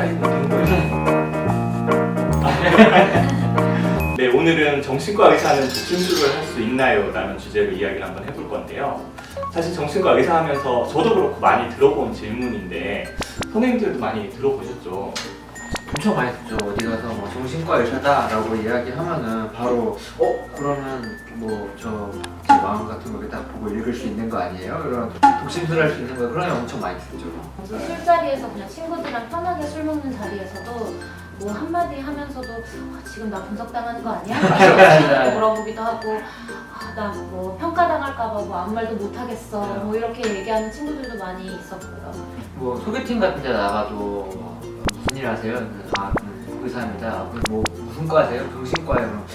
차이는 정도예요. 네, 오늘은 정신과 의사는 독심술을 할 수 있나요? 라는 주제로 이야기를 한번 해볼 건데요. 사실 정신과 의사 하면서 저도 그렇고 많이 들어본 질문인데 선생님들도 많이 들어보셨죠? 엄청 많이 듣죠. 어디 가서 뭐 정신과 의사다라고 이야기하면은 바로 그러면 뭐 제 마음 같은 거 딱 보고 읽을 수 있는 거 아니에요? 이런 독심술 할 수 있는 거 그런 게 엄청 많이 듣죠. 술자리에서 그냥 친구들이랑 편하게 술 먹는 자리에서도 뭐 한마디 하면서도 지금 나 분석당하는 거 아니야? 이렇게 물어보기도 하고 나 뭐 평가당할까봐 뭐 아무 말도 못하겠어 뭐 이렇게 얘기하는 친구들도 많이 있었고요. 뭐 소개팅 같은 데 나가도 무슨 일 하세요? 의사입니다. 뭐 무슨 과세요? 정신과예요.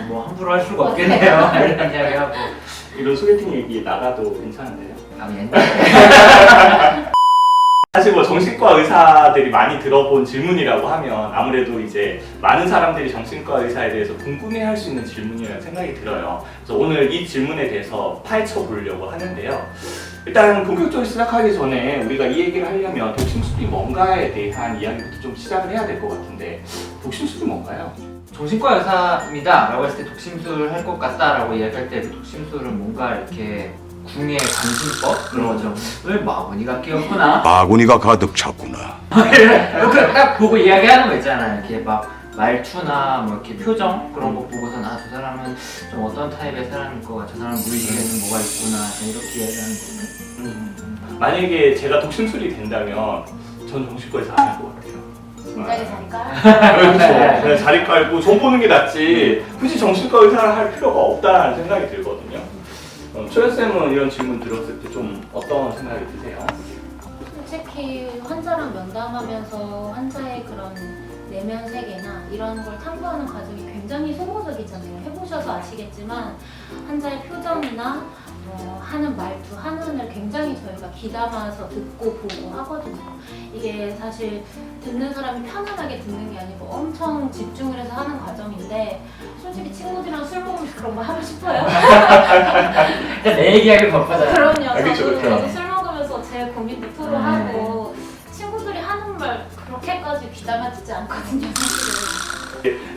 뭐 함부로 할 수가 없겠네요. 이런 이야기하고. 이런 소개팅 얘기 나가도 괜찮은데요? 옛날에. 사실 뭐 정신과 의사들이 많이 들어본 질문이라고 하면 아무래도 이제 많은 사람들이 정신과 의사에 대해서 궁금해할 수 있는 질문이라는 생각이 들어요. 그래서 오늘 이 질문에 대해서 파헤쳐 보려고 하는데요. 일단 본격적으로 시작하기 전에 우리가 이 얘기를 하려면 독심술이 뭔가에 대한 이야기부터 좀 시작을 해야 될 것 같은데 독심술이 뭔가요? 정신과 의사입니다 라고 했을 때 독심술 할 것 같다 라고 이야기할 때 독심술은 뭔가 이렇게 궁예 강신법? 그런 거죠. 왜 마구니가 끼었구나? 마구니가 가득 찼구나. 이렇게 딱 보고 이야기하는 거 있잖아요. 이렇게 막 말투나 뭐 이렇게 표정 그런 거 보고서 저 사람은 좀 어떤 타입의 사람일 것 같아. 저 사람 무의식에는 뭐가 있구나. 이렇게 이야기하는 거예요. 만약에 제가 독심술이 된다면 전 정신과 의사 안 할 것 같아요. 진작에 자니까 그렇죠. 그냥 자리 깔고 전 보는 게 낫지 굳이 정신과 의사를 할 필요가 없다는 생각이 들거든요. 초연쌤은 이런 질문 들었을 때 좀 어떤 생각이 드세요? 솔직히 환자랑 면담하면서 환자의 그런 내면 세계나 이런 걸 탐구하는 과정이 굉장히 소모적이잖아요. 해보셔서 아시겠지만 환자의 표정이나 하는 말투, 한눈을 굉장히 저희가 귀담아서 듣고 보고 하거든요. 이게 사실 듣는 사람이 편안하게 듣는 게 아니고 엄청 집중을 해서 하는 과정인데 솔직히 친구들이랑 술 먹으면서 그런 거 하고 싶어요? 내 얘기하기 바쁘잖아요. 그럼요. 그쵸. 저도 술 먹으면서 제 고민도 토로하고 친구들이 하는 말 그렇게까지 귀담아 듣지 않거든요. 사실은.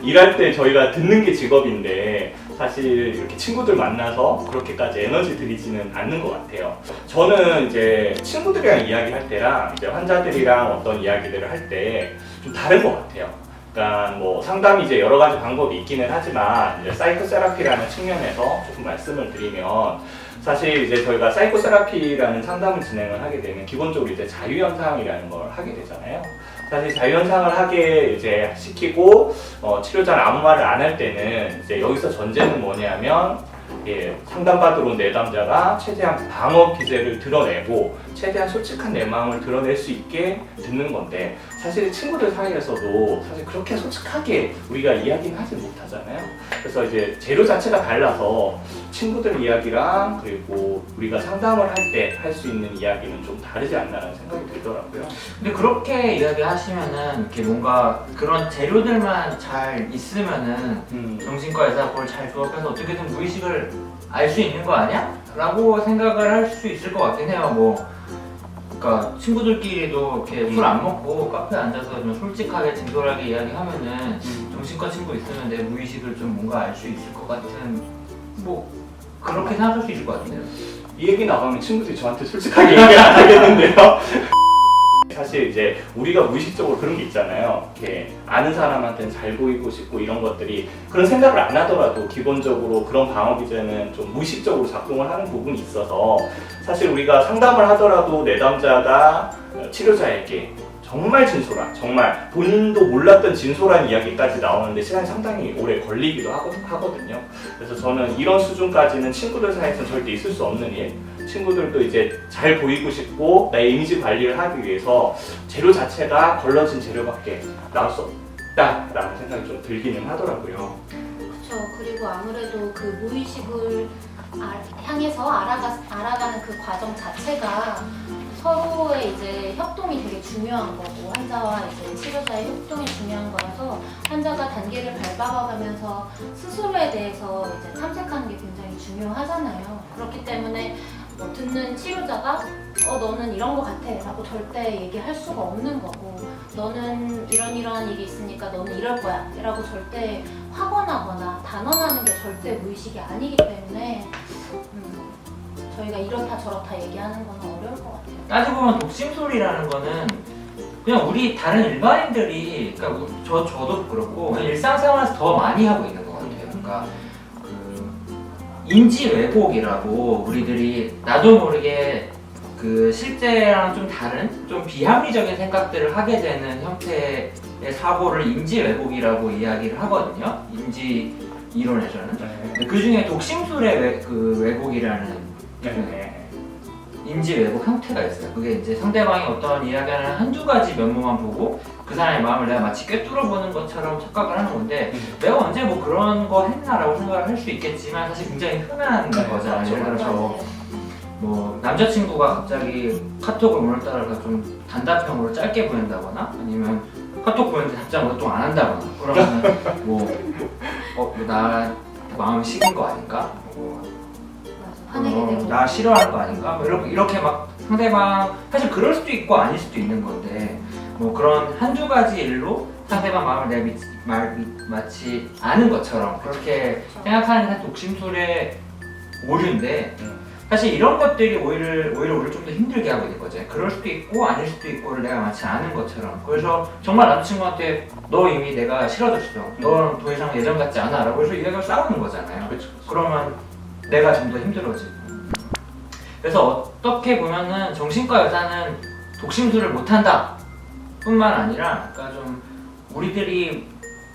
일할 때 저희가 듣는 게 직업인데 사실 이렇게 친구들 만나서 그렇게까지 에너지 들이지는 않는 것 같아요. 저는 이제 친구들이랑 이야기할 때랑 이제 환자들이랑 어떤 이야기들을 할 때 좀 다른 것 같아요. 그러니까 뭐 상담이 이제 여러 가지 방법이 있기는 하지만 이제 사이코세라피라는 측면에서 조금 말씀을 드리면 사실 이제 저희가 사이코세라피라는 상담을 진행을 하게 되면 기본적으로 이제 자유현상이라는 걸 하게 되잖아요. 사실 자유현상을 하게 이제 시키고 치료자는 아무 말을 안 할 때는 이제 여기서 전제는 뭐냐면 상담받으러 온 내담자가 최대한 방어 기제를 드러내고 최대한 솔직한 내 마음을 드러낼 수 있게 듣는 건데 사실 친구들 사이에서도 사실 그렇게 솔직하게 우리가 이야기는 하지 못하잖아요. 그래서 이제 재료 자체가 달라서 친구들 이야기랑 그리고 우리가 상담을 할 때 할 수 있는 이야기는 좀 다르지 않나라는 생각이 들더라고요. 근데 그렇게 이야기하시면은 이렇게 뭔가 그런 재료들만 잘 있으면은 정신과 의사가 그걸 잘 조합해서 어떻게든 무의식을 알 수 있는 거 아니야? 라고 생각을 할 수 있을 것 같긴 해요. 그러니까 친구들끼리도 이렇게 술 안 먹고 카페에 앉아서 좀 솔직하게 진솔하게 이야기하면은 정신과 친구 있으면 내 무의식을 좀 뭔가 알 수 있을 것 같은 그렇게 생각할 수 있을 것 같은데요. 이 얘기 나가면 친구들이 저한테 솔직하게 얘기 안 하겠는데요. 사실 이제 우리가 무의식적으로 그런 게 있잖아요. 이렇게 아는 사람한테는 잘 보이고 싶고 이런 것들이 그런 생각을 안 하더라도 기본적으로 그런 방어 기제는 좀 무의식적으로 작동을 하는 부분이 있어서 사실 우리가 상담을 하더라도 내담자가 치료자에게 정말 진솔한, 정말 본인도 몰랐던 진솔한 이야기까지 나오는데 시간이 상당히 오래 걸리기도 하거든요. 그래서 저는 이런 수준까지는 친구들 사이에서는 절대 있을 수 없는 일. 친구들도 이제 잘 보이고 싶고 나의 이미지 관리를 하기 위해서 재료 자체가 걸러진 재료밖에 나올 수 없다라는 생각이 좀 들기는 하더라고요. 그렇죠. 그리고 아무래도 그 무의식을 향해서 알아가는 그 과정 자체가 서로의 이제 협동이 되게 중요한 거고 환자와 이제 치료자의 협동이 중요한 거라서 환자가 단계를 밟아가면서 스스로에 대해서 이제 탐색하는 게 굉장히 중요하잖아요. 그렇기 때문에 뭐 듣는 치료자가 너는 이런 거 같아 라고 절대 얘기할 수가 없는 거고, 너는 이런 일이 있으니까 너는 이럴 거야 라고 절대 확언하거나 단언하는 게 절대 무의식이 아니기 때문에 저희가 이렇다 저렇다 얘기하는 건 어려울 것 같아요. 따지고 보면 독심술이라는 거는 그냥 우리 다른 일반인들이, 그러니까 저도 그렇고 그냥 일상생활에서 더 많이 하고 있는 것 같아요. 그러니까 그 인지 왜곡이라고 우리들이 나도 모르게 그 실제랑 좀 다른 좀 비합리적인 생각들을 하게 되는 형태의 사고를 인지 왜곡이라고 이야기를 하거든요. 인지 이론에서는. 근데 그 중에 독심술의 그 왜곡이라는 인지 왜곡 형태가 있어요. 그게 이제 상대방이 어떤 이야기하는 한두 가지 면모만 보고 그 사람의 마음을 내가 마치 꿰뚫어 보는 것처럼 착각을 하는 건데, 내가 언제 뭐 그런 거 했나라고 생각을 할 수 있겠지만 사실 굉장히 흔한 거잖아요. 예를 들어서 뭐 남자친구가 갑자기 카톡을 오늘따라 좀 단답형으로 짧게 보낸다거나, 아니면 카톡 보냈는데 답장을 또 안 한다거나, 그러면 나 마음이 식은 거 아닌가? 화내게 되고. 나 싫어하는 거 아닌가? 뭐 이렇게 막 상대방, 사실 그럴 수도 있고 아닐 수도 있는 건데, 뭐 그런 한두 가지 일로 상대방 마음을 내가 마치 아는 것처럼 그렇게 생각하는 게 독심술의 오류인데, 사실 이런 것들이 오히려 우리를 좀 더 힘들게 하고 있는 거죠. 그럴 수도 있고 아닐 수도 있고를 내가 마치 아는 것처럼. 그래서 정말 남자친구한테 너 이미 내가 싫어졌어, 너는 더 이상 예전 같지 않아 라고 해서 이야기를 싸우는 거잖아요. 그렇죠. 그러면 내가 좀 더 힘들어지고. 그래서 어떻게 보면은 정신과 의사는 독심술을 못한다 뿐만 아니라, 그러니까 좀 우리들이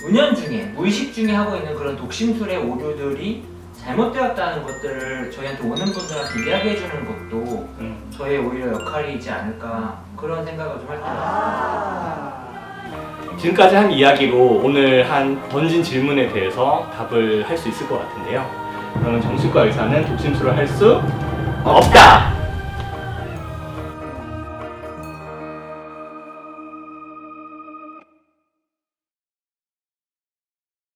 은연중에 무의식 중에 하고 있는 그런 독심술의 오류들이 잘못되었다는 것들을 저희한테 오는 분들한테 이야기해 주는 것도 저의 오히려 역할이지 않을까, 그런 생각을 좀 할 때가 있어요. 지금까지 한 이야기로 오늘 한 던진 질문에 대해서 답을 할 수 있을 것 같은데요. 그러면 정신과 의사는 독심술을 할 수 없다!